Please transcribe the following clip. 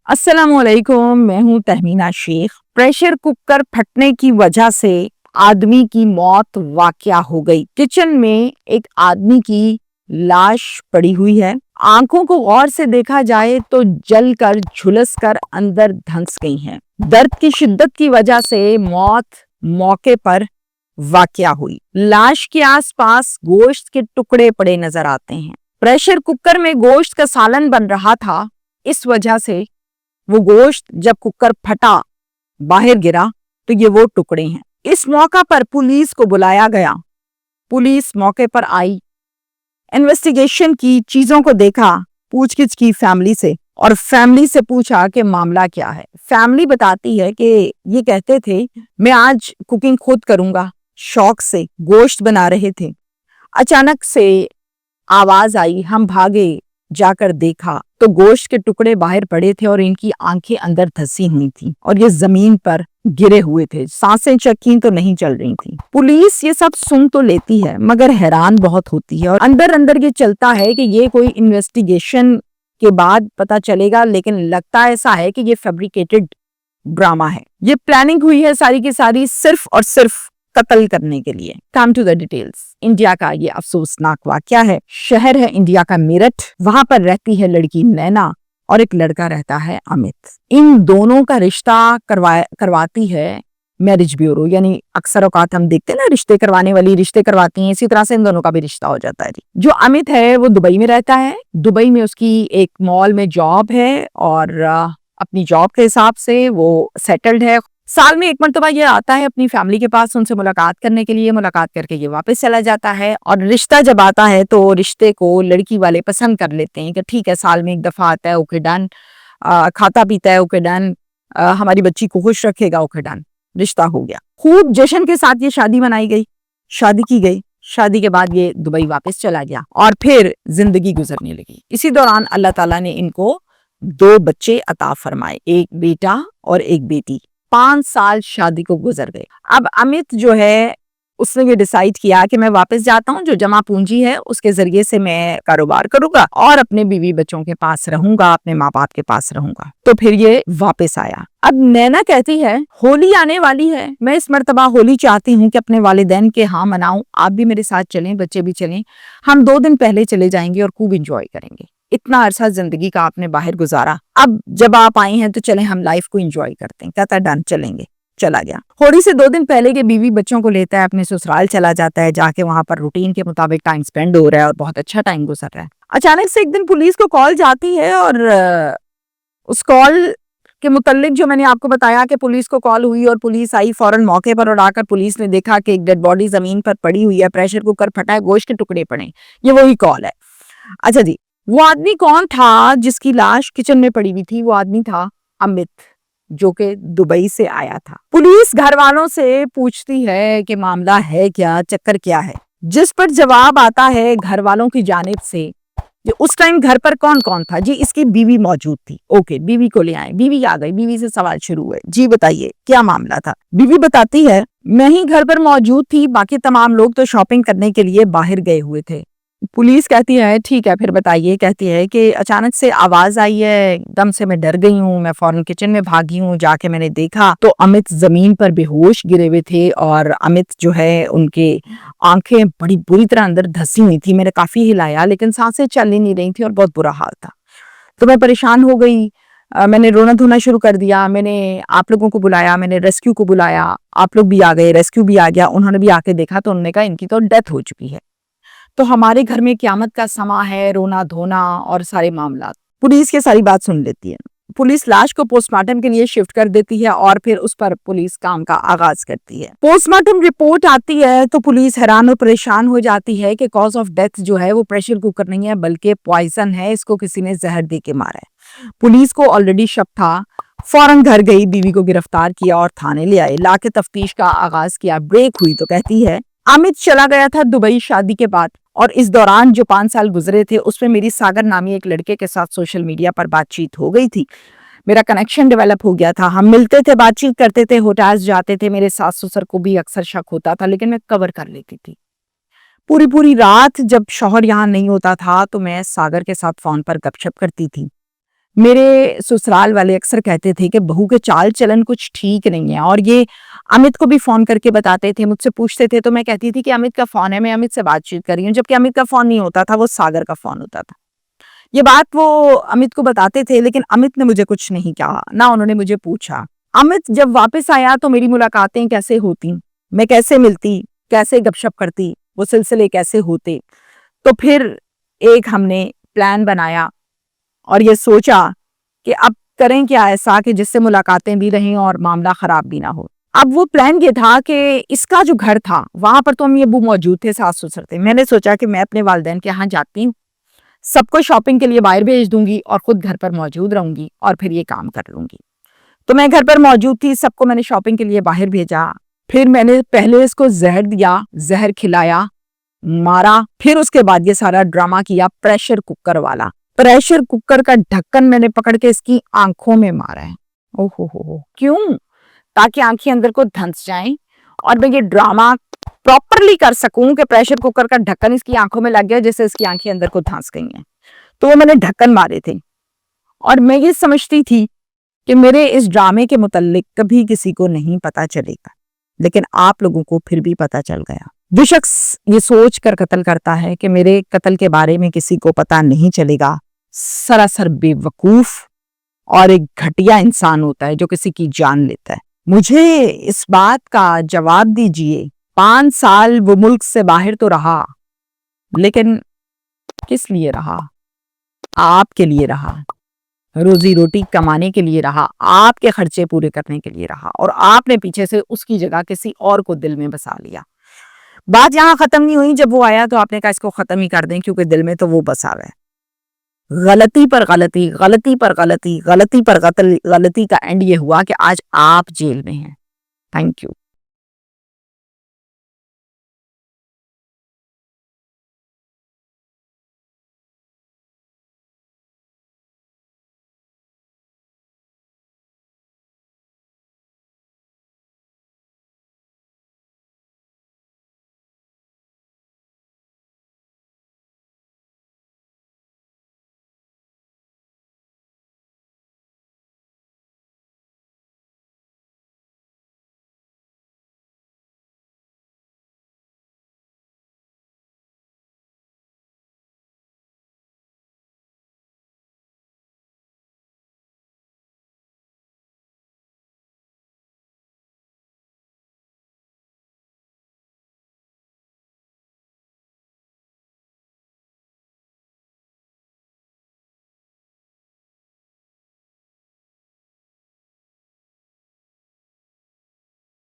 अस्सलामुअलैकुम, मैं हूँ तहमीना शेख। प्रेशर कुकर फटने की वजह से आदमी की मौत वाकया हो गई। किचन में एक आदमी की लाश पड़ी हुई है। आंखों को गौर से देखा जाए तो जलकर झुलसकर अंदर धंस गई हैं। दर्द की शिद्दत की वजह से मौत मौके पर वाकया हुई। लाश के आसपास गोश्त के टुकड़े पड़े नजर आते हैं। प्रेशर कुकर में गोश्त का सालन बन रहा था, इस वजह से वो गोश्त जब कुकर फटा बाहर गिरा तो ये वो टुकड़े हैं। इस मौका पर पुलिस को बुलाया गया। पुलिस मौके पर आई, इन्वेस्टिगेशन की, चीजों को देखा, पूछगिछ की फैमिली से और फैमिली से पूछा कि मामला क्या है। फैमिली बताती है कि ये कहते थे मैं आज कुकिंग खुद करूंगा, शौक से गोश्त बना रहे थे। अचानक से आवाज आई, हम भागे, जाकर देखा तो गोश्त के टुकड़े बाहर पड़े थे और इनकी आंखें अंदर धंसी हुई थी और ये जमीन पर गिरे हुए थे। सांसें चकीन तो नहीं चल रही थी। पुलिस ये सब सुन तो लेती है मगर हैरान बहुत होती है और अंदर अंदर ये चलता है कि ये कोई इन्वेस्टिगेशन के बाद पता चलेगा, लेकिन लगता ऐसा है कि ये फैब्रिकेटेड ड्रामा है। ये प्लानिंग हुई है सारी की सारी सिर्फ और सिर्फ कत्ल करने के लिए। Come to the details. India का ये अफसोसनाक वाकया है। शहर है इंडिया का मेरठ। वहां पर रहती है लड़की नैना और एक लड़का रहता है अमित। इन दोनों का रिश्ता करवाती है मैरिज ब्यूरो। यानी अक्सर औकात हम देखते हैं ना, रिश्ते करवाने वाली रिश्ते करवाती हैं, इसी तरह से इन दोनों का भी रिश्ता हो जाता है। जो अमित है वो दुबई में रहता है। दुबई में उसकी एक मॉल में जॉब है और अपनी जॉब के हिसाब से वो सेटल्ड है। साल में एक मरतबा ये आता है अपनी फैमिली के पास उनसे मुलाकात करने के लिए। मुलाकात करके ये वापस चला जाता है और रिश्ता जब आता है तो रिश्ते को लड़की वाले पसंद कर लेते हैं कि ठीक है, साल में एक दफा आता है, ओके डन, खाता पीता है, ओके डन, हमारी बच्ची को खुश रखेगा, ओके डन, रिश्ता हो गया। खूब जश्न के साथ ये शादी मनाई गई, शादी की गई। शादी के बाद ये दुबई वापस चला गया और फिर जिंदगी गुजरने लगी। इसी दौरान अल्लाह ताला ने इनको 2 बच्चे अता फरमाए, एक बेटा और एक बेटी। 5 साल शादी को गुजर गए। अब अमित जो है उसने ये डिसाइड किया कि मैं वापस जाता हूँ, जो जमा पूंजी है उसके जरिए से मैं कारोबार करूंगा और अपने बीवी बच्चों के पास रहूंगा, अपने माँ बाप के पास रहूंगा। तो फिर ये वापस आया। अब नैना कहती है होली आने वाली है, मैं इस मर्तबा होली चाहती हूँ कि अपने वालिदैन के यहाँ मनाऊं, आप भी मेरे साथ चलें, बच्चे भी चलें, हम 2 दिन पहले चले जाएंगे और खूब इंजॉय करेंगे। इतना अरसा जिंदगी का आपने बाहर गुजारा, अब जब आप आई हैं तो चलें हम लाइफ को एंजॉय करते हैं। कहता डन, चलेंगे। चला गया। होली से 2 दिन पहले के बीवी बच्चों को लेता है, अपने ससुराल चला जाता है। जाके वहां पर रूटीन के मुताबिक टाइम स्पेंड हो रहा है और बहुत अच्छा टाइम गुजर रहा है। अचानक से एक दिन पुलिस को कॉल जाती है और उस कॉल के मुतल्लिक जो मैंने आपको बताया कि पुलिस को कॉल हुई और पुलिस आई फौरन मौके पर और आकर पुलिस ने देखा कि एक डेड बॉडी जमीन पर पड़ी हुई है, प्रेशर कुकर फटा है, गोश्त के टुकड़े पड़े। ये वही कॉल है। अच्छा जी, वो आदमी कौन था जिसकी लाश किचन में पड़ी हुई थी? वो आदमी था अमित, जो कि दुबई से आया था। पुलिस घर वालों से पूछती है कि मामला है क्या, चक्कर क्या है, जिस पर जवाब आता है घर वालों की जानिब से। उस टाइम घर पर कौन कौन था जी? इसकी बीवी मौजूद थी। ओके, बीवी को ले आए। बीवी आ गई। बीवी से सवाल शुरू हुए, जी बताइए क्या मामला था? बीवी बताती है मैं ही घर पर मौजूद थी, बाकी तमाम लोग तो शॉपिंग करने के लिए बाहर गए हुए थे। पुलिस कहती है ठीक है फिर बताइए। कहती है कि अचानक से आवाज आई है, एकदम से मैं डर गई हूँ, मैं फौरन किचन में भागी हूँ। जाके मैंने देखा तो अमित जमीन पर बेहोश गिरे हुए थे और अमित जो है उनके आंखें बड़ी बुरी तरह अंदर धंसी हुई थी। मैंने काफी हिलाया लेकिन सांसें चल ही नहीं रही थी और बहुत बुरा हाल था। तो मैं परेशान हो गई। मैंने रोना धोना शुरू कर दिया। मैंने आप लोगों को बुलाया, मैंने रेस्क्यू को बुलाया, आप लोग भी आ गए, रेस्क्यू भी आ गया। उन्होंने भी आके देखा तो उन्होंने कहा इनकी तो डेथ हो चुकी है। तो हमारे घर में क्यामत का समा है, रोना धोना और सारे मामला। पुलिस ये सारी बात सुन लेती है। पुलिस लाश को पोस्टमार्टम के लिए शिफ्ट कर देती है और फिर उस पर पुलिस काम का आगाज करती है। पोस्टमार्टम रिपोर्ट आती है तो पुलिस हैरान और परेशान हो जाती है कि कॉज ऑफ डेथ जो है वो प्रेशर कुकर नहीं है बल्कि पॉइजन है, इसको किसी ने जहर दे के मारा है। पुलिस को ऑलरेडी शक था, फौरन घर गई, बीवी को गिरफ्तार किया और थाने ले आए। लाके तफ्तीश का आगाज किया। ब्रेक हुई तो कहती है अमित चला गया था दुबई शादी के बाद और इस दौरान जो 5 साल गुजरे थे उसमें मेरी सागर नामी एक लड़के के साथ सोशल मीडिया पर बातचीत हो गई थी। मेरा कनेक्शन डेवलप हो गया था, हम मिलते थे, बातचीत करते थे, होटल्स जाते थे। मेरे सास ससुर को भी अक्सर शक होता था लेकिन मैं कवर कर लेती थी। पूरी पूरी रात जब शौहर यहाँ नहीं होता था तो मैं सागर के साथ फोन पर गपशप करती थी। मेरे ससुराल वाले अक्सर कहते थे कि बहू के चाल चलन कुछ ठीक नहीं है, और ये अमित को भी फोन करके बताते थे, मुझसे पूछते थे, तो मैं कहती थी कि अमित का फोन है, मैं अमित से बातचीत कर रही हूँ, जबकि अमित का फोन नहीं होता था, वो सागर का फोन होता था। ये बात वो अमित को बताते थे, लेकिन अमित ने मुझे कुछ नहीं कहा, ना उन्होंने मुझे पूछा। अमित जब वापस आया तो मेरी मुलाकातें कैसे होती, मैं कैसे मिलती, कैसे गपशप करती, वो सिलसिले कैसे होते। तो फिर एक हमने प्लान बनाया और ये सोचा कि अब करें क्या ऐसा कि जिससे मुलाकातें भी रहें और मामला खराब भी ना हो। अब वो प्लान ये था कि इसका जो घर था वहां पर तो अम्मी अब्बू मौजूद थे, सास ससुर थे। मैंने सोचा कि मैं अपने वालिदैन के यहाँ जाती हूँ, सबको शॉपिंग के लिए बाहर भेज दूंगी और खुद घर पर मौजूद रहूंगी और फिर ये काम कर लूंगी। तो मैं घर पर मौजूद थी, सबको मैंने शॉपिंग के लिए बाहर भेजा। फिर मैंने पहले इसको जहर दिया, जहर खिलाया, मारा, फिर उसके बाद ये सारा ड्रामा किया प्रेशर कुकर वाला। प्रेशर कुकर का ढक्कन मैंने पकड़ के इसकी आंखों में मारा है। ओहो हो, क्यों? ताकि आंखें अंदर को धंस जाएं और मैं ये ड्रामा प्रॉपरली कर सकूं कि प्रेशर कुकर का ढक्कन इसकी आंखों में लग गया, जैसे इसकी आंखें अंदर को धंस गई हैं। तो वो मैंने ढक्कन मारे थे और मैं ये समझती थी कि मेरे इस ड्रामे के मुताल्लिक कभी किसी को नहीं पता चलेगा, लेकिन आप लोगों को फिर भी पता चल गया। जो शख्स ये सोच कर कत्ल करता है कि मेरे कत्ल के बारे में किसी को पता नहीं चलेगा, सरासर बेवकूफ और एक घटिया इंसान होता है जो किसी की जान लेता है। मुझे इस बात का जवाब दीजिए। 5 साल वो मुल्क से बाहर तो रहा, लेकिन किस लिए रहा? आपके लिए रहा, रोजी रोटी कमाने के लिए रहा, आपके खर्चे पूरे करने के लिए रहा, और आपने पीछे से उसकी जगह किसी और को दिल में बसा लिया। बात यहाँ खत्म नहीं हुई, जब वो आया तो आपने कहा इसको खत्म ही कर दें, क्योंकि दिल में तो वो बसा हुआ है। गलती पर गलती, गलती पर गलती, गलती पर गलती का एंड ये हुआ कि आज आप जेल में हैं। Thank you.